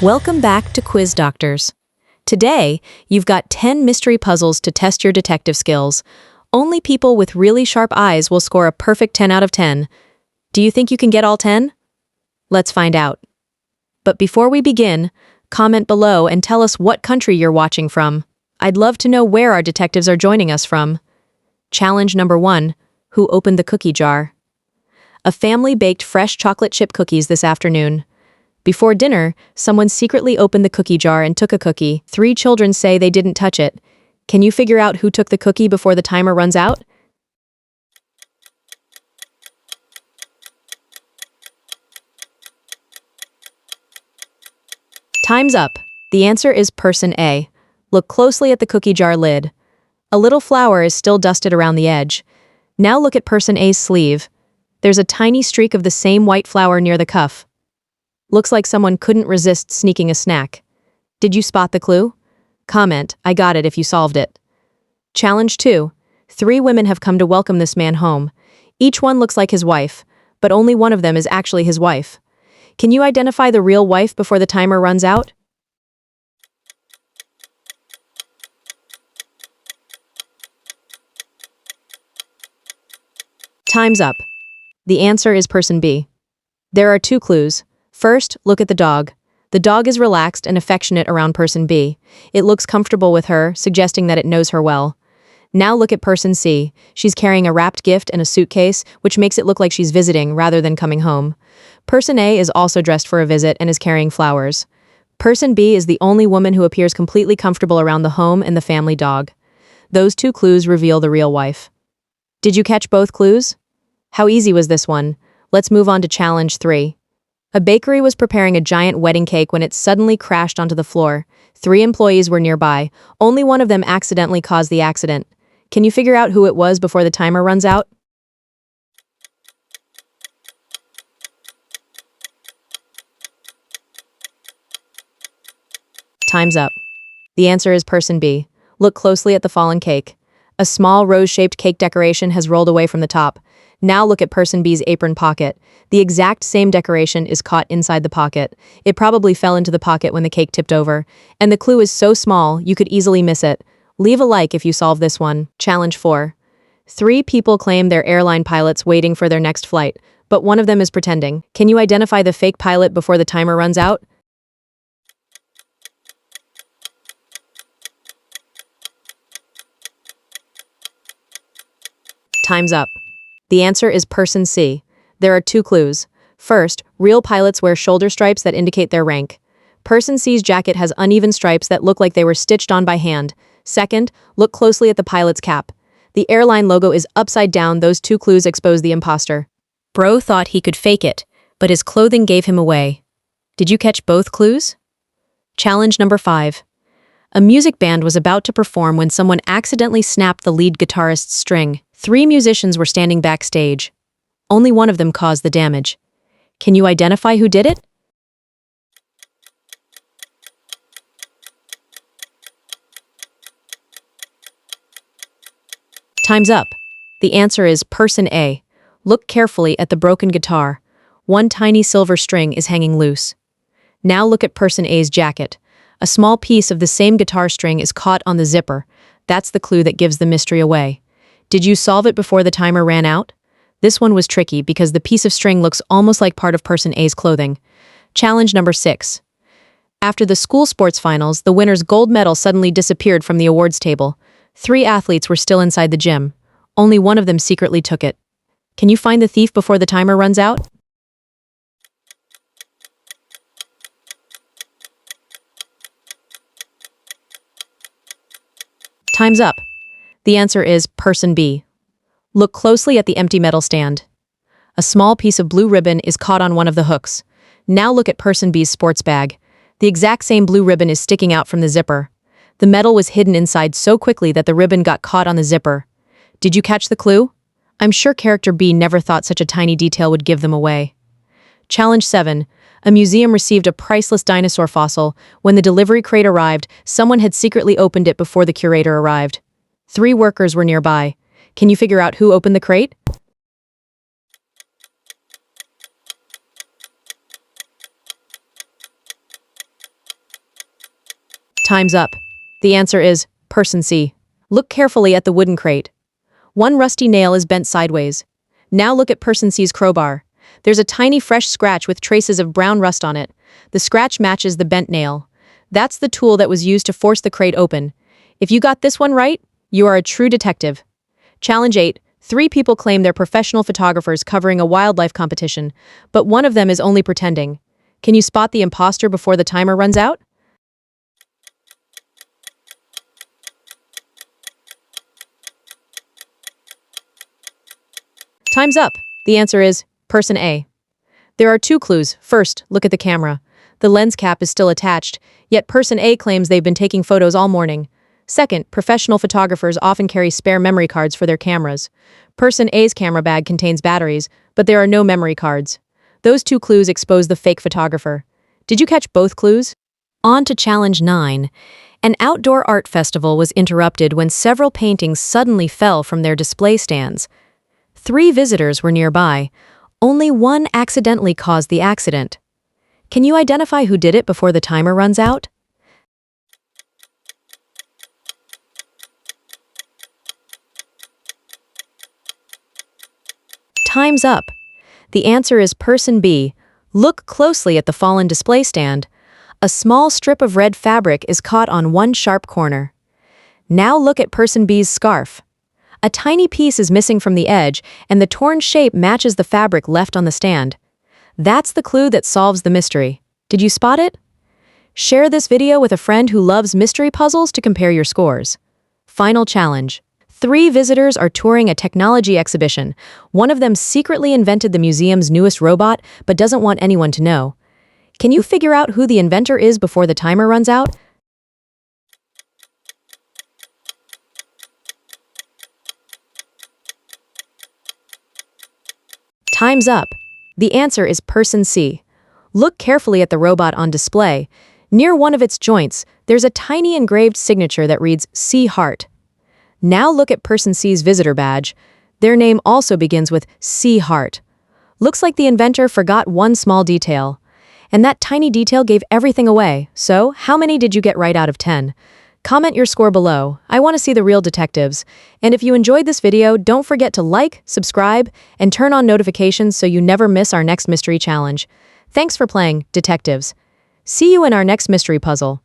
Welcome back to Quiz Doctors. Today, you've got 10 mystery puzzles to test your detective skills. Only people with really sharp eyes will score a perfect 10 out of 10. Do you think you can get all 10? Let's find out. But before we begin, comment below and tell us what country you're watching from. I'd love to know where our detectives are joining us from. Challenge number 1. Who opened the cookie jar? A family baked fresh chocolate chip cookies this afternoon. Before dinner, someone secretly opened the cookie jar and took a cookie. 3 children say they didn't touch it. Can you figure out who took the cookie before the timer runs out? Time's up. The answer is person A. Look closely at the cookie jar lid. A little flour is still dusted around the edge. Now look at person A's sleeve. There's a tiny streak of the same white flour near the cuff. Looks like someone couldn't resist sneaking a snack. Did you spot the clue? Comment, I got it if you solved it. Challenge 2. 3 women have come to welcome this man home. Each one looks like his wife, but only one of them is actually his wife. Can you identify the real wife before the timer runs out? Time's up. The answer is person B. There are 2 clues. First, look at the dog. The dog is relaxed and affectionate around person B. It looks comfortable with her, suggesting that it knows her well. Now look at person C. She's carrying a wrapped gift and a suitcase, which makes it look like she's visiting rather than coming home. Person A is also dressed for a visit and is carrying flowers. Person B is the only woman who appears completely comfortable around the home and the family dog. Those 2 clues reveal the real wife. Did you catch both clues? How easy was this one? Let's move on to challenge 3. A bakery was preparing a giant wedding cake when it suddenly crashed onto the floor. 3 employees were nearby. Only one of them accidentally caused the accident. Can you figure out who it was before the timer runs out? Time's up. The answer is person B. Look closely at the fallen cake. A small rose-shaped cake decoration has rolled away from the top. Now look at person B's apron pocket. The exact same decoration is caught inside the pocket. It probably fell into the pocket when the cake tipped over. And the clue is so small, you could easily miss it. Leave a like if you solve this one. Challenge 4. 3 people claim they're airline pilots waiting for their next flight, but one of them is pretending. Can you identify the fake pilot before the timer runs out? Time's up. The answer is person C. There are 2 clues. First, real pilots wear shoulder stripes that indicate their rank. Person C's jacket has uneven stripes that look like they were stitched on by hand. Second, look closely at the pilot's cap. The airline logo is upside down. Those 2 clues expose the imposter. Bro thought he could fake it, but his clothing gave him away. Did you catch both clues? Challenge number 5. A music band was about to perform when someone accidentally snapped the lead guitarist's string. 3 musicians were standing backstage. Only one of them caused the damage. Can you identify who did it? Time's up. The answer is person A. Look carefully at the broken guitar. One tiny silver string is hanging loose. Now look at person A's jacket. A small piece of the same guitar string is caught on the zipper. That's the clue that gives the mystery away. Did you solve it before the timer ran out? This one was tricky because the piece of string looks almost like part of person A's clothing. Challenge number 6. After the school sports finals, the winner's gold medal suddenly disappeared from the awards table. 3 athletes were still inside the gym. Only one of them secretly took it. Can you find the thief before the timer runs out? Time's up. The answer is person B. Look closely at the empty metal stand. A small piece of blue ribbon is caught on one of the hooks. Now look at person B's sports bag. The exact same blue ribbon is sticking out from the zipper. The metal was hidden inside so quickly that the ribbon got caught on the zipper. Did you catch the clue? I'm sure character B never thought such a tiny detail would give them away. Challenge 7. A museum received a priceless dinosaur fossil. When the delivery crate arrived, someone had secretly opened it before the curator arrived. 3 workers were nearby. Can you figure out who opened the crate? Time's up. The answer is person C. Look carefully at the wooden crate. One rusty nail is bent sideways. Now look at person C's crowbar. There's a tiny fresh scratch with traces of brown rust on it. The scratch matches the bent nail. That's the tool that was used to force the crate open. If you got this one right, you are a true detective. Challenge 8. 3 people claim they're professional photographers covering a wildlife competition, but one of them is only pretending. Can you spot the imposter before the timer runs out? Time's up. The answer is person A. There are 2 clues. First, look at the camera. The lens cap is still attached, yet person A claims they've been taking photos all morning. Second, professional photographers often carry spare memory cards for their cameras. Person A's camera bag contains batteries, but there are no memory cards. Those 2 clues expose the fake photographer. Did you catch both clues? On to challenge 9. An outdoor art festival was interrupted when several paintings suddenly fell from their display stands. 3 visitors were nearby. Only one accidentally caused the accident. Can you identify who did it before the timer runs out? Time's up. The answer is person B. Look closely at the fallen display stand. A small strip of red fabric is caught on one sharp corner. Now look at person B's scarf. A tiny piece is missing from the edge, and the torn shape matches the fabric left on the stand. That's the clue that solves the mystery. Did you spot it? Share this video with a friend who loves mystery puzzles to compare your scores. Final challenge. 3 visitors are touring a technology exhibition. One of them secretly invented the museum's newest robot, but doesn't want anyone to know. Can you figure out who the inventor is before the timer runs out? Time's up. The answer is person C. Look carefully at the robot on display. Near one of its joints, there's a tiny engraved signature that reads C Heart. Now look at person C's visitor badge. Their name also begins with C Heart. Looks like the inventor forgot one small detail. And that tiny detail gave everything away. So, how many did you get right out of 10? Comment your score below. I want to see the real detectives. And if you enjoyed this video, don't forget to like, subscribe, and turn on notifications so you never miss our next mystery challenge. Thanks for playing, detectives. See you in our next mystery puzzle.